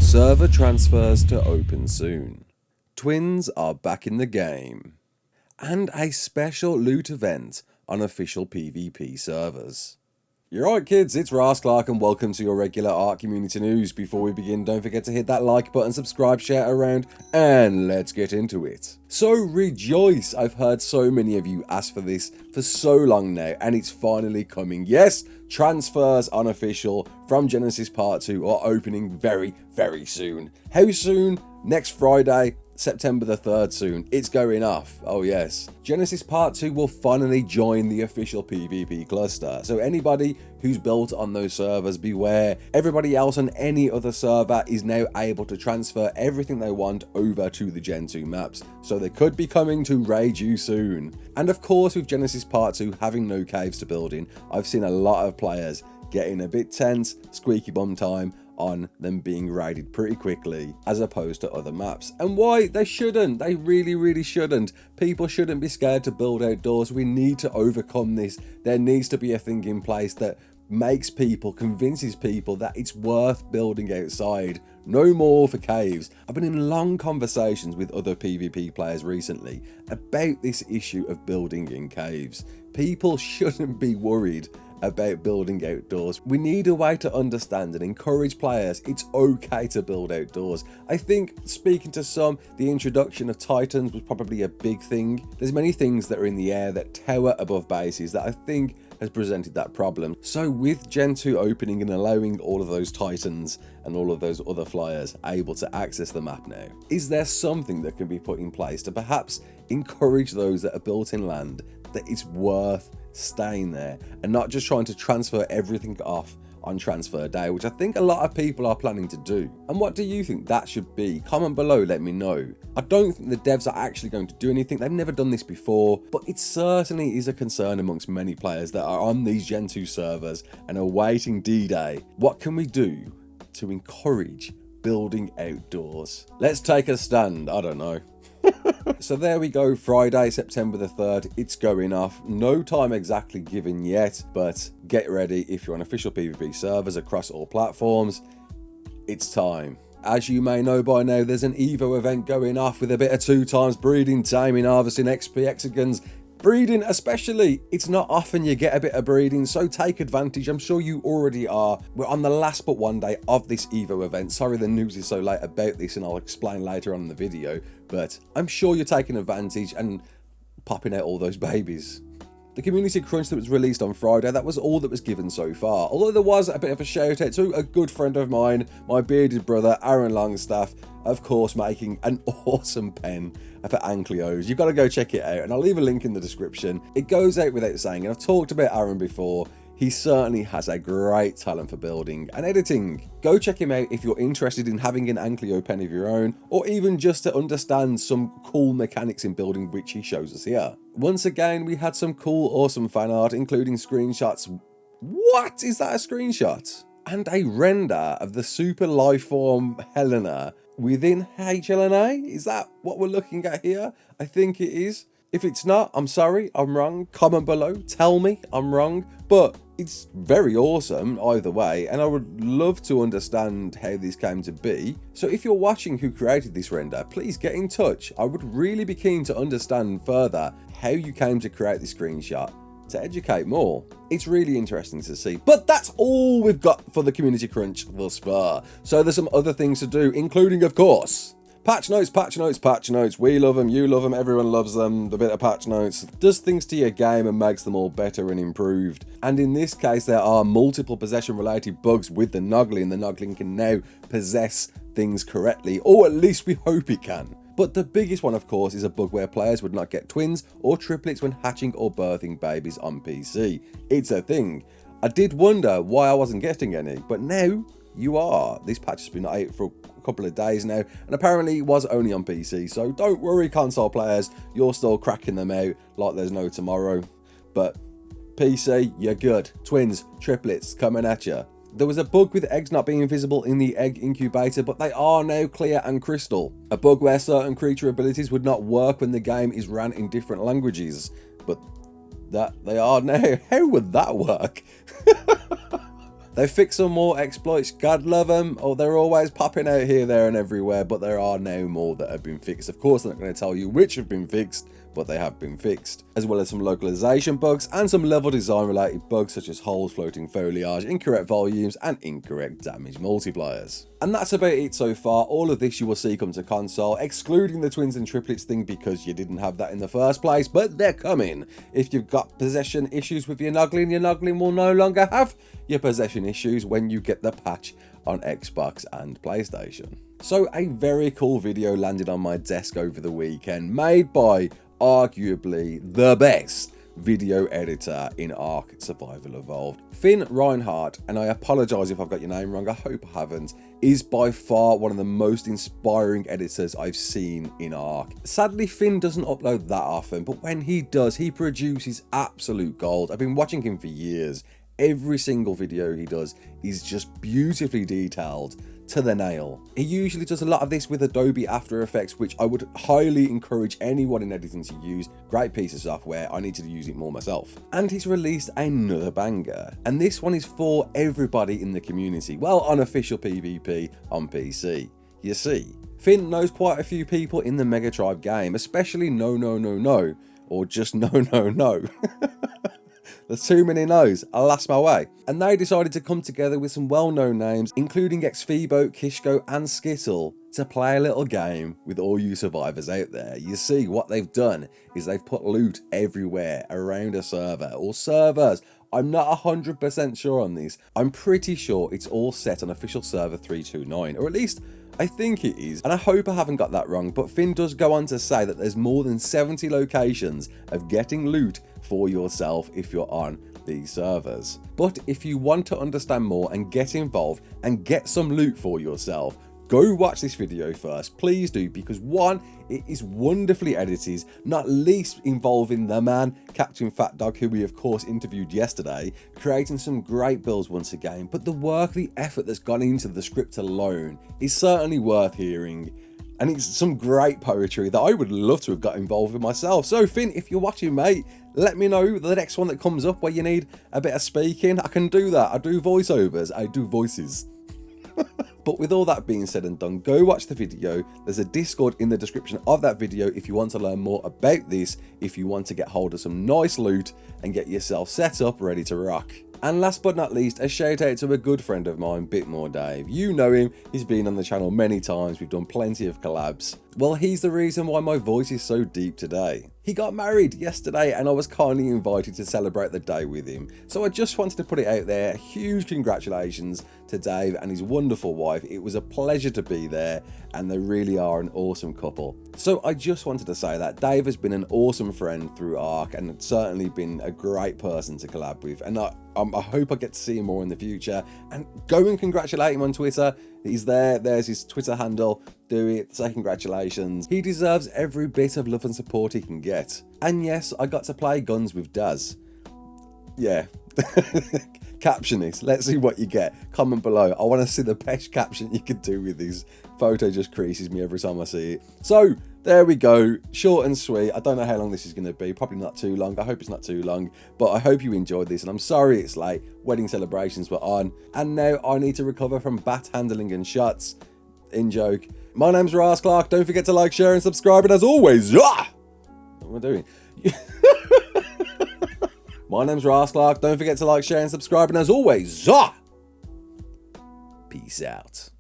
Server transfers to open soon. Twins are back in the game. And a special loot event on official PvP servers. You're right kids, it's Ras Clark and welcome to your regular ARK community news. Before we begin, don't forget to hit that like button, subscribe, share around, and let's get into it. So rejoice, I've heard so many of you ask for this for so long now, and it's finally coming. Yes, transfers unofficial from Genesis Part 2 are opening very, very soon. How soon? Next Friday, September the 3rd soon. It's going off. Oh yes. Genesis Part 2 will finally join the official PvP cluster. So anybody who's built on those servers, beware. Everybody else on any other server is now able to transfer everything they want over to the Gen 2 maps. So they could be coming to raid you soon. And of course, with Genesis Part 2 having no caves to build in, I've seen a lot of players getting a bit tense, squeaky bum time on them being raided pretty quickly as opposed to other maps. And why? They shouldn't. They really shouldn't. People shouldn't be scared to build outdoors. We need to overcome this. There needs to be a thing in place that makes people, convinces people that it's worth building outside. No more for caves. I've been in long conversations with other PvP players recently about this issue of building in caves. People shouldn't be worried about building outdoors. We need a way to understand and encourage players it's okay to build outdoors. I think, speaking to some, the introduction of Titans was probably a big thing. There's many things that are in the air that tower above bases that I think has presented that problem. So with Gen 2 opening and allowing all of those Titans and all of those other flyers able to access the map now, is there something that can be put in place to perhaps encourage those that are built in land that it's worth staying there and not just trying to transfer everything off on transfer day, which I think a lot of people are planning to do? And what do you think that should be? Comment below, let me know. I don't think the devs are actually going to do anything. They've never done this before, but it certainly is a concern amongst many players that are on these Gen 2 servers and are waiting D-Day. What can we do to encourage building outdoors? Let's take a stand. I don't know. So there we go, Friday, September the 3rd, it's going off. No time exactly given yet, but get ready if you're on official PvP servers across all platforms. It's time. As you may know by now, there's an Evo event going off with a bit of 2x breeding, taming, harvesting, XP, hexagons. Breeding especially, it's not often you get a bit of breeding, so take advantage. I'm sure you already are. We're on the last but one day of this Evo event. Sorry the news is so late about this and I'll explain later on in the video, but I'm sure you're taking advantage and popping out all those babies. The community crunch that was released on Friday, that was all that was given so far. Although there was a bit of a shout out to a good friend of mine, my bearded brother, Aaron Longstaff, of course making an awesome pen for Ankleos. You've got to go check it out and I'll leave a link in the description. It goes out without saying, and I've talked about Aaron before, he certainly has a great talent for building and editing. Go check him out if you're interested in having an Ankleo pen of your own, or even just to understand some cool mechanics in building, which he shows us here. Once again, we had some cool, awesome fan art, including screenshots. What? Is that a screenshot? And a render of the super lifeform Helena within HLNA? Is that what we're looking at here? I think it is. If it's not, I'm sorry, I'm wrong. Comment below, tell me I'm wrong. But it's very awesome either way, and I would love to understand how this came to be. So if you're watching who created this render, please get in touch. I would really be keen to understand further how you came to create this screenshot to educate more. It's really interesting to see. But that's all we've got for the community crunch thus far. So there's some other things to do, including, of course, patch notes, patch notes, patch notes. We love them, you love them, everyone loves them. The bit of patch notes does things to your game and makes them all better and improved. And in this case, there are multiple possession related bugs with the Noggling. The Noggling can now possess things correctly, or at least we hope it can. But the biggest one, of course, is a bug where players would not get twins or triplets when hatching or birthing babies on PC. It's a thing. I did wonder why I wasn't getting any, but now you are. This patch has been out for a couple of days now, and apparently it was only on PC, so don't worry console players, you're still cracking them out like there's no tomorrow. But PC, you're good. Twins, triplets coming at you. There was a bug with eggs not being visible in the egg incubator, but they are now clear and crystal. A bug where certain creature abilities would not work when the game is ran in different languages, but that they are now. How would that work? They fix some more exploits, God love them, or they're always popping out here, there and everywhere, but there are now more that have been fixed. Of course, I'm not going to tell you which have been fixed, but they have been fixed, as well as some localization bugs and some level design related bugs such as holes, floating foliage, incorrect volumes and incorrect damage multipliers. And that's about it so far. All of this you will see come to console, excluding the twins and triplets thing because you didn't have that in the first place, but they're coming. If you've got possession issues with your Noglin will no longer have your possession issues when you get the patch on Xbox and PlayStation. So a very cool video landed on my desk over the weekend, made by arguably the best video editor in ARK Survival Evolved. Finn Reinhardt, and I apologise if I've got your name wrong, I hope I haven't, is by far one of the most inspiring editors I've seen in ARK. Sadly, Finn doesn't upload that often, but when he does, he produces absolute gold. I've been watching him for years. Every single video he does is just beautifully detailed to the nail. He usually does a lot of this with Adobe After Effects, which I would highly encourage anyone in editing to use. Great piece of software, I need to use it more myself. And he's released another banger, and this one is for everybody in the community. Well, unofficial PvP on PC. You see, Finn knows quite a few people in the Mega Tribe game, especially No, or just No. There's too many no's, I lost my way. And they decided to come together with some well-known names, including Xphibo, Kishko and Skittle, to play a little game with all you survivors out there. You see, what they've done is they've put loot everywhere around a server, or servers. I'm not 100% sure on this. I'm pretty sure it's all set on official server 329, or at least I think it is, and I hope I haven't got that wrong, but Finn does go on to say that there's more than 70 locations of getting loot for yourself if you're on these servers. But if you want to understand more and get involved and get some loot for yourself, go watch this video first, please do, because one, it is wonderfully edited, not least involving the man, Captain Fat Dog, who we of course interviewed yesterday, creating some great builds once again, but the work, the effort that's gone into the script alone is certainly worth hearing. And it's some great poetry that I would love to have got involved with myself. So Finn, if you're watching, mate, let me know the next one that comes up where you need a bit of speaking. I can do that. I do voiceovers, I do voices. But with all that being said and done, go watch the video. There's a Discord in the description of that video if you want to learn more about this, if you want to get hold of some nice loot and get yourself set up ready to rock. And last but not least, a shout out to a good friend of mine, Bitmore Dave. You know him, he's been on the channel many times, we've done plenty of collabs. Well, he's the reason why my voice is so deep today. He got married yesterday and I was kindly invited to celebrate the day with him. So I just wanted to put it out there, huge congratulations to Dave and his wonderful wife. It was a pleasure to be there and they really are an awesome couple. So I just wanted to say that Dave has been an awesome friend through ARK and certainly been a great person to collab with, and I hope I get to see him more in the future. And go and congratulate him on Twitter. He's there's his Twitter handle. Do it, say congratulations. He deserves every bit of love and support he can get. And yes, I got to play guns with Daz. Yeah. Caption this, let's see what you get. Comment below. I want to see the best caption you could do with this. Photo just creases me every time I see it. So there we go, short and sweet. I don't know how long this is going to be, probably not too long. I hope it's not too long, but I hope you enjoyed this, and I'm sorry it's late. Wedding celebrations were on, and now I need to recover from bat handling and shots. In joke. My name's Ras Clark. Don't forget to like, share and subscribe, and as always, what am I doing? My name's Ras Clark. Don't forget to like, share and subscribe, and as always, peace out.